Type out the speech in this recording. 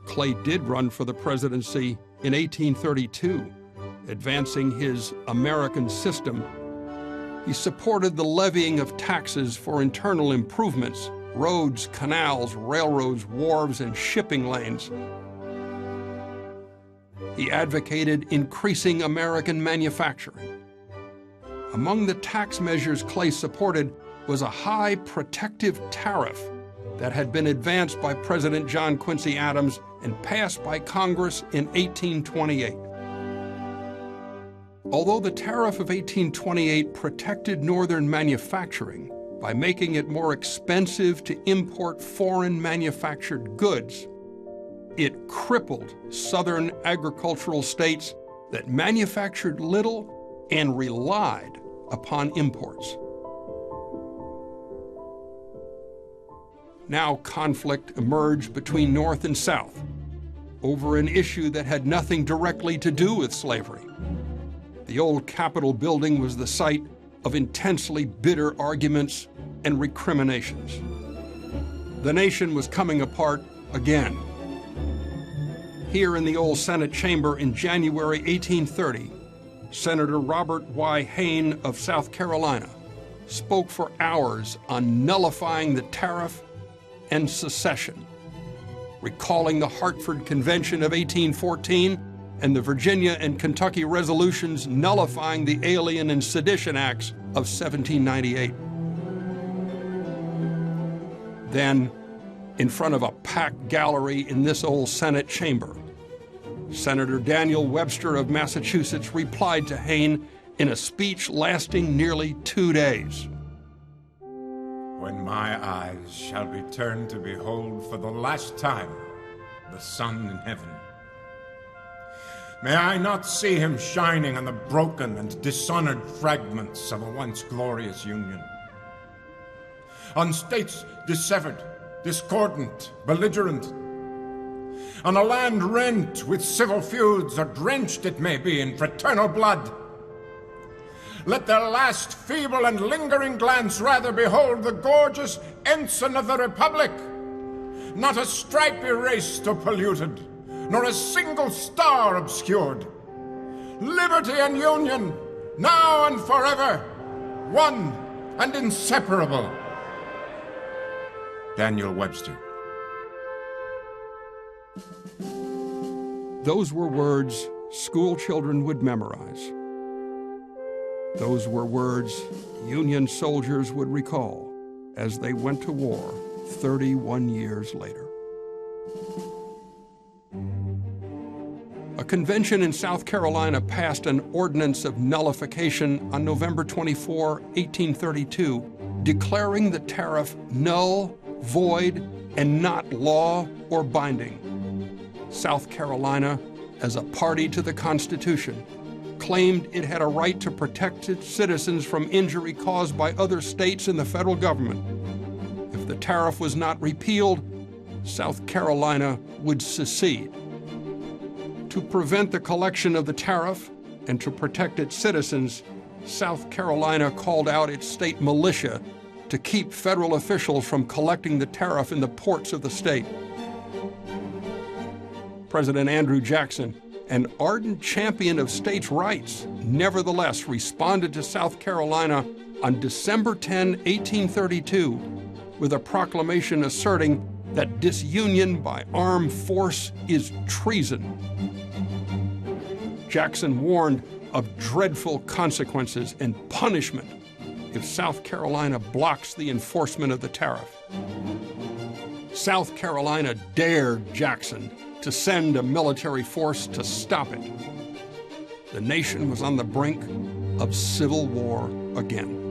Clay did run for the presidency in 1832, advancing his American system. He supported the levying of taxes for internal improvements, roads, canals, railroads, wharves, and shipping lanes. He advocated increasing American manufacturing. Among the tax measures Clay supported was a high protective tariff that had been advanced by President John Quincy Adams and passed by Congress in 1828. Although the tariff of 1828 protected Northern manufacturing by making it more expensive to import foreign manufactured goods, it crippled Southern agricultural states that manufactured little and relied upon imports. Now conflict emerged between North and South over an issue that had nothing directly to do with slavery. The old Capitol building was the site of intensely bitter arguments and recriminations. The nation was coming apart again. Here in the old Senate chamber in January 1830, Senator Robert Y. Hayne of South Carolina spoke for hours on nullifying the tariff and secession, recalling the Hartford Convention of 1814 and the Virginia and Kentucky resolutions nullifying the Alien and Sedition Acts of 1798. Then, in front of a packed gallery in this old Senate chamber, Senator Daniel Webster of Massachusetts replied to Hayne in a speech lasting nearly 2 days. When my eyes shall be turned to behold for the last time the sun in heaven, may I not see him shining on the broken and dishonored fragments of a once glorious union, on states dissevered, discordant, belligerent, on a land rent with civil feuds, or drenched, it may be, in fraternal blood. Let their last feeble and lingering glance rather behold the gorgeous ensign of the Republic, not a stripe erased or polluted, nor a single star obscured. Liberty and union, now and forever, one and inseparable. Daniel Webster. Those were words school children would memorize. Those were words Union soldiers would recall as they went to war 31 years later. A convention in South Carolina passed an ordinance of nullification on November 24, 1832, declaring the tariff null, void, and not law or binding. South Carolina, as a party to the Constitution, claimed it had a right to protect its citizens from injury caused by other states and the federal government. If the tariff was not repealed, South Carolina would secede. To prevent the collection of the tariff and to protect its citizens, South Carolina called out its state militia to keep federal officials from collecting the tariff in the ports of the state. President Andrew Jackson, an ardent champion of states' rights, nevertheless responded to South Carolina on December 10, 1832, with a proclamation asserting that disunion by armed force is treason. Jackson warned of dreadful consequences and punishment if South Carolina blocks the enforcement of the tariff. South Carolina dared Jackson to send a military force to stop it. The nation was on the brink of civil war again.